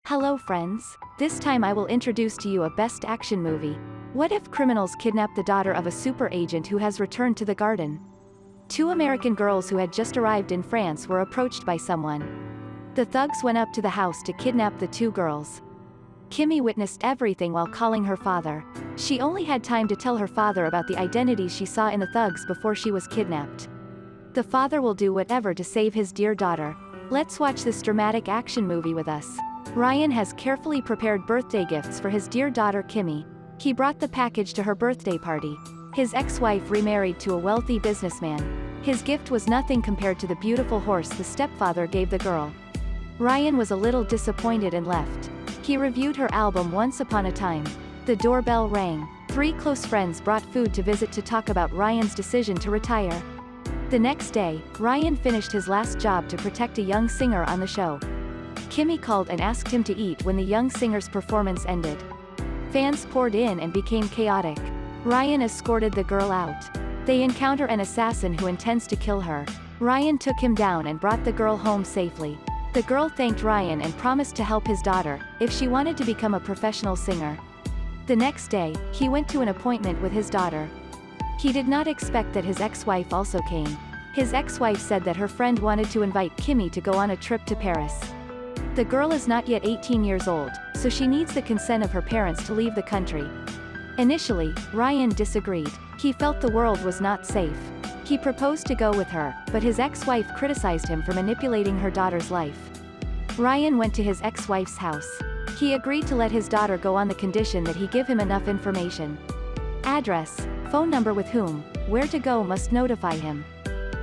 Hello friends. This time I will introduce to you a best action movie. What if criminals kidnap the daughter of a super agent who has returned to the garden? Two American girls who had just arrived in France were approached by someone. The thugs went up to the house to kidnap the two girls. Kimmy witnessed everything while calling her father. She only had time to tell her father about the identities she saw in the thugs before she was kidnapped. The father will do whatever to save his dear daughter. Let's watch this dramatic action movie with us. Ryan has carefully prepared birthday gifts for his dear daughter Kimmy. He brought the package to her birthday party. His ex-wife remarried to a wealthy businessman. His gift was nothing compared to the beautiful horse the stepfather gave the girl. Ryan was a little disappointed and left. He reviewed her album Once Upon a Time. The doorbell rang. Three close friends brought food to visit to talk about Ryan's decision to retire. The next day, Ryan finished his last job to protect a young singer on the show. Kimmy called and asked him to eat when the young singer's performance ended. Fans poured in and became chaotic. Ryan escorted the girl out. They encounter an assassin who intends to kill her. Ryan took him down and brought the girl home safely. The girl thanked Ryan and promised to help his daughter, if she wanted to become a professional singer. The next day, he went to an appointment with his daughter. He did not expect that his ex-wife also came. His ex-wife said that her friend wanted to invite Kimmy to go on a trip to Paris. The girl is not yet 18 years old, so she needs the consent of her parents to leave the country. Initially, Ryan disagreed. He felt the world was not safe. He proposed to go with her, but his ex-wife criticized him for manipulating her daughter's life. Ryan went to his ex-wife's house. He agreed to let his daughter go on the condition that he give him enough information. Address, phone number with whom, where to go must notify him.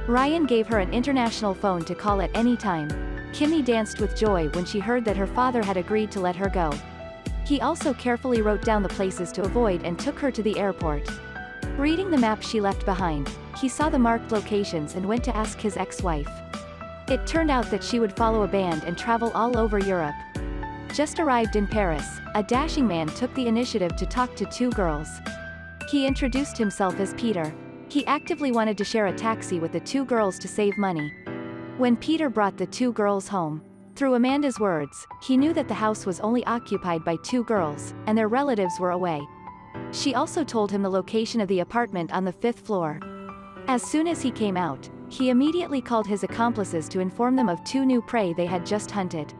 Ryan gave her an international phone to call at any time. Kimmy danced with joy when she heard that her father had agreed to let her go. He also carefully wrote down the places to avoid and took her to the airport. Reading the map she left behind, he saw the marked locations and went to ask his ex-wife. It turned out that she would follow a band and travel all over Europe. Just arrived in Paris, a dashing man took the initiative to talk to two girls. He introduced himself as Peter. He actively wanted to share a taxi with the two girls to save money. When Peter brought the two girls home, through Amanda's words, he knew that the house was only occupied by two girls, and their relatives were away. She also told him the location of the apartment on the 5th floor. As soon as he came out, he immediately called his accomplices to inform them of two new prey they had just hunted.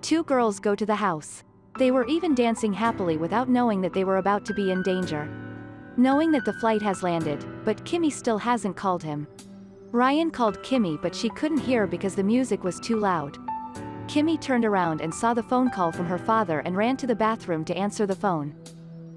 Two girls go to the house. They were even dancing happily without knowing that they were about to be in danger. Knowing that the flight has landed, but Kimmy still hasn't called him. Ryan called Kimmy but she couldn't hear because the music was too loud. Kimmy turned around and saw the phone call from her father and ran to the bathroom to answer the phone.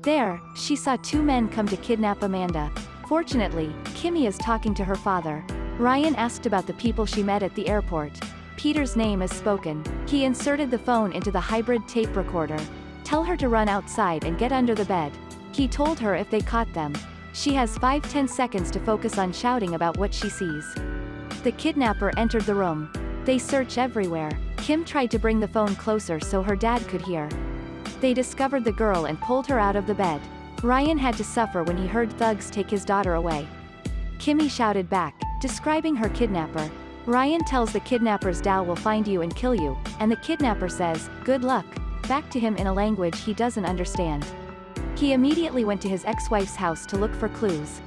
There, she saw two men come to kidnap Amanda. Fortunately, Kimmy is talking to her father. Ryan asked about the people she met at the airport. Peter's name is spoken. He inserted the phone into the hybrid tape recorder. Tell her to run outside and get under the bed. He told her if they caught them, she has 5-10 seconds to focus on shouting about what she sees. The kidnapper entered the room. They search everywhere. Kim tried to bring the phone closer so her dad could hear. They discovered the girl and pulled her out of the bed. Ryan had to suffer when he heard thugs take his daughter away. Kimmy shouted back, describing her kidnapper. Ryan tells the kidnapper's Dal will find you and kill you, and the kidnapper says, good luck, back to him in a language he doesn't understand. He immediately went to his ex-wife's house to look for clues.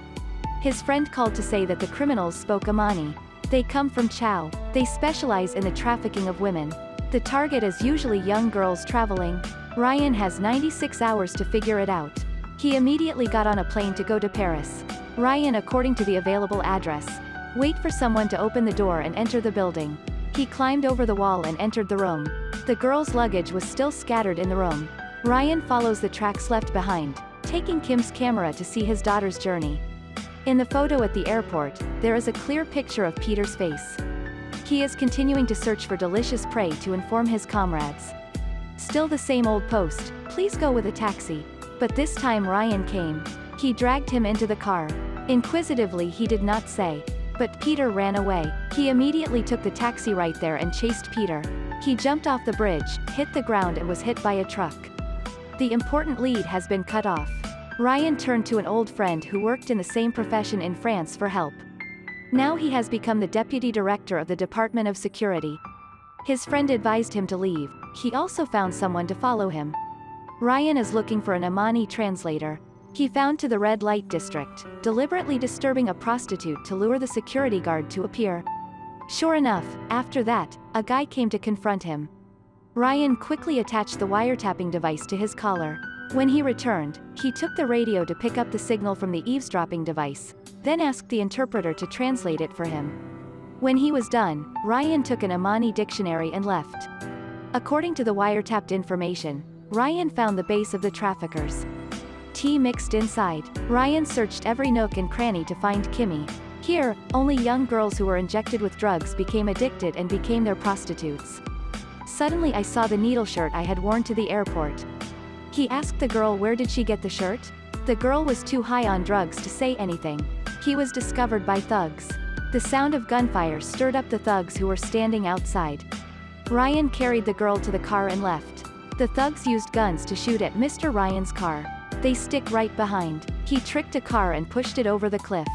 His friend called to say that the criminals spoke Omani. They come from Chao. They specialize in the trafficking of women. The target is usually young girls traveling. Ryan has 96 hours to figure it out. He immediately got on a plane to go to Paris. Ryan according to the available address. Wait for someone to open the door and enter the building. He climbed over the wall and entered the room. The girl's luggage was still scattered in the room. Ryan follows the tracks left behind, taking Kim's camera to see his daughter's journey. In the photo at the airport, there is a clear picture of Peter's face. He is continuing to search for delicious prey to inform his comrades. Still the same old post, please go with a taxi. But this time Ryan came. He dragged him into the car. Inquisitively he did not say. But Peter ran away. He immediately took the taxi right there and chased Peter. He jumped off the bridge, hit the ground and was hit by a truck. The important lead has been cut off. Ryan turned to an old friend who worked in the same profession in France for help. Now he has become the deputy director of the Department of Security. His friend advised him to leave, he also found someone to follow him. Ryan is looking for an Omani translator. He found to the red light district, deliberately disturbing a prostitute to lure the security guard to appear. Sure enough, after that, a guy came to confront him. Ryan quickly attached the wiretapping device to his collar. When he returned, he took the radio to pick up the signal from the eavesdropping device, then asked the interpreter to translate it for him. When he was done, Ryan took an Omani dictionary and left. According to the wiretapped information, Ryan found the base of the traffickers. Tea mixed inside. Ryan searched every nook and cranny to find Kimmy. Here, only young girls who were injected with drugs became addicted and became their prostitutes. Suddenly I saw the needle shirt I had worn to the airport. He asked the girl where did she get the shirt? The girl was too high on drugs to say anything. He was discovered by thugs. The sound of gunfire stirred up the thugs who were standing outside. Ryan carried the girl to the car and left. The thugs used guns to shoot at Mr. Ryan's car. They stick right behind. He tricked a car and pushed it over the cliff.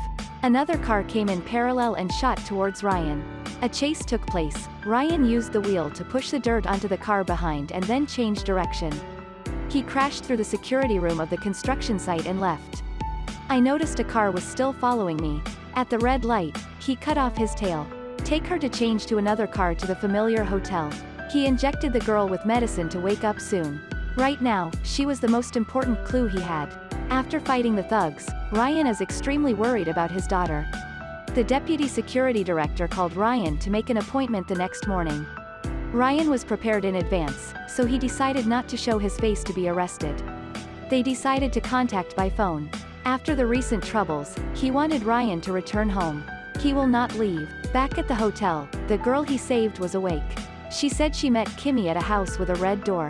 Another car came in parallel and shot towards Ryan. A chase took place. Ryan used the wheel to push the dirt onto the car behind and then changed direction. He crashed through the security room of the construction site and left. I noticed a car was still following me. At the red light, he cut off his tail. Take her to change to another car to the familiar hotel. He injected the girl with medicine to wake up soon. Right now, she was the most important clue he had. After fighting the thugs, Ryan is extremely worried about his daughter. The deputy security director called Ryan to make an appointment the next morning. Ryan was prepared in advance, so he decided not to show his face to be arrested. They decided to contact by phone. After the recent troubles, he wanted Ryan to return home. He will not leave. Back at the hotel, the girl he saved was awake. She said she met Kimmy at a house with a red door.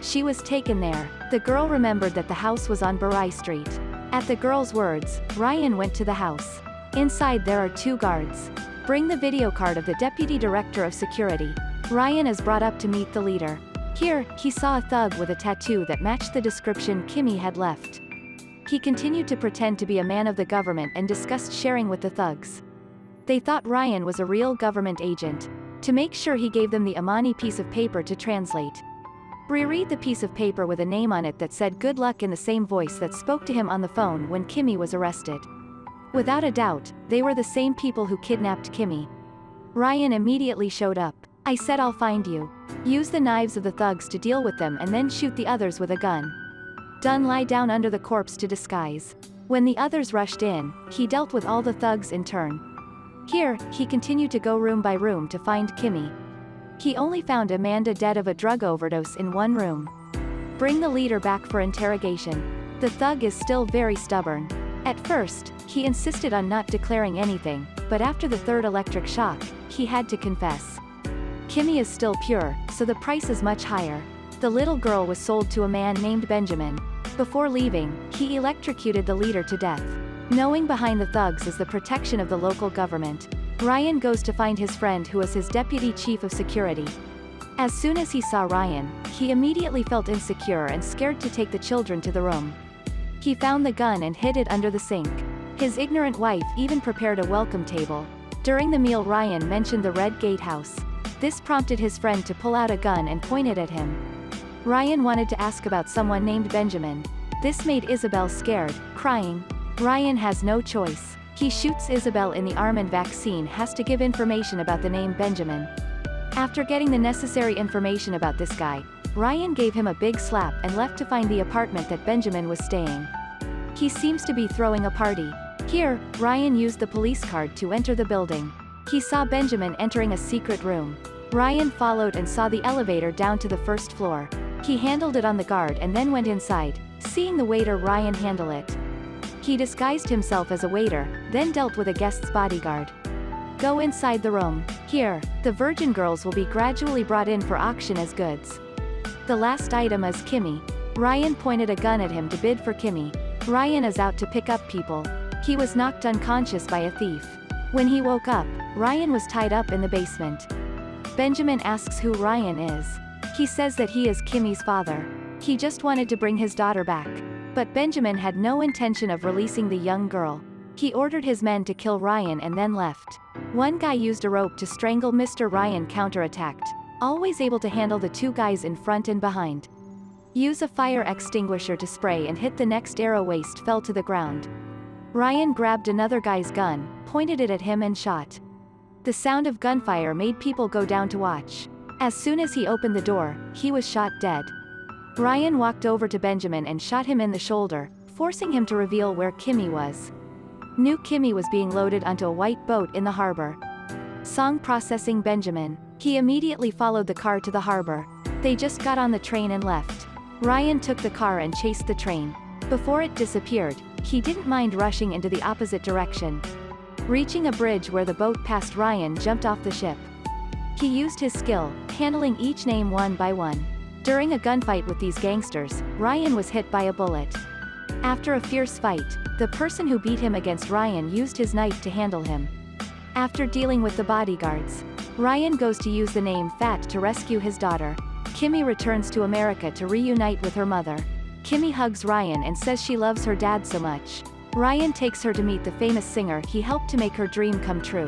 She was taken there. The girl remembered that the house was on Barai Street. At the girl's words, Ryan went to the house. Inside there are two guards. Bring the video card of the deputy director of security. Ryan is brought up to meet the leader. Here, he saw a thug with a tattoo that matched the description Kimmy had left. He continued to pretend to be a man of the government and discussed sharing with the thugs. They thought Ryan was a real government agent. To make sure, he gave them the Omani piece of paper to translate. Reread the piece of paper with a name on it that said good luck in the same voice that spoke to him on the phone when Kimmy was arrested. Without a doubt, they were the same people who kidnapped Kimmy. Ryan immediately showed up. I said I'll find you. Use the knives of the thugs to deal with them and then shoot the others with a gun. Done. Lie down under the corpse to disguise. When the others rushed in, he dealt with all the thugs in turn. Here, he continued to go room by room to find Kimmy. He only found Amanda dead of a drug overdose in one room. Bring the leader back for interrogation. The thug is still very stubborn. At first, he insisted on not declaring anything, but after the third electric shock, he had to confess. Kimmy is still pure, so the price is much higher. The little girl was sold to a man named Benjamin. Before leaving, he electrocuted the leader to death. Knowing behind the thugs is the protection of the local government, Ryan goes to find his friend who was his deputy chief of security. As soon as he saw Ryan, he immediately felt insecure and scared to take the children to the room. He found the gun and hid it under the sink. His ignorant wife even prepared a welcome table. During the meal, Ryan mentioned the Red Gatehouse. This prompted his friend to pull out a gun and point it at him. Ryan wanted to ask about someone named Benjamin. This made Isabel scared, crying. Ryan has no choice. He shoots Isabel in the arm and vaccine has to give information about the name Benjamin. After getting the necessary information about this guy, Ryan gave him a big slap and left to find the apartment that Benjamin was staying. He seems to be throwing a party. Here, Ryan used the police card to enter the building. He saw Benjamin entering a secret room. Ryan followed and saw the elevator down to the first floor. He handled it on the guard and then went inside. Seeing the waiter, Ryan handle it. He disguised himself as a waiter, then dealt with a guest's bodyguard. Go inside the room. Here, the virgin girls will be gradually brought in for auction as goods. The last item is Kimmy. Ryan pointed a gun at him to bid for Kimmy. Ryan is out to pick up people. He was knocked unconscious by a thief. When he woke up, Ryan was tied up in the basement. Benjamin asks who Ryan is. He says that he is Kimmy's father. He just wanted to bring his daughter back. But Benjamin had no intention of releasing the young girl. He ordered his men to kill Ryan and then left. One guy used a rope to strangle Mr. Ryan, counterattacked. always able to handle the two guys in front and behind. Use a fire extinguisher to spray and hit the next arrow. Waste fell to the ground. Ryan grabbed another guy's gun, pointed it at him and shot. The sound of gunfire made people go down to watch. As soon as he opened the door, he was shot dead. Ryan walked over to Benjamin and shot him in the shoulder, forcing him to reveal where Kimmy was. New Kimmy was being loaded onto a white boat in the harbor. Song processing Benjamin. He immediately followed the car to the harbor. They just got on the train and left. Ryan took the car and chased the train. Before it disappeared, he didn't mind rushing into the opposite direction. Reaching a bridge where the boat passed, Ryan jumped off the ship. He used his skill, handling each name one by one. During a gunfight with these gangsters, Ryan was hit by a bullet. After a fierce fight, the person who beat him against Ryan used his knife to handle him. After dealing with the bodyguards, Ryan goes to use the name Fat to rescue his daughter. Kimmy returns to America to reunite with her mother. Kimmy hugs Ryan and says she loves her dad so much. Ryan takes her to meet the famous singer he helped to make her dream come true.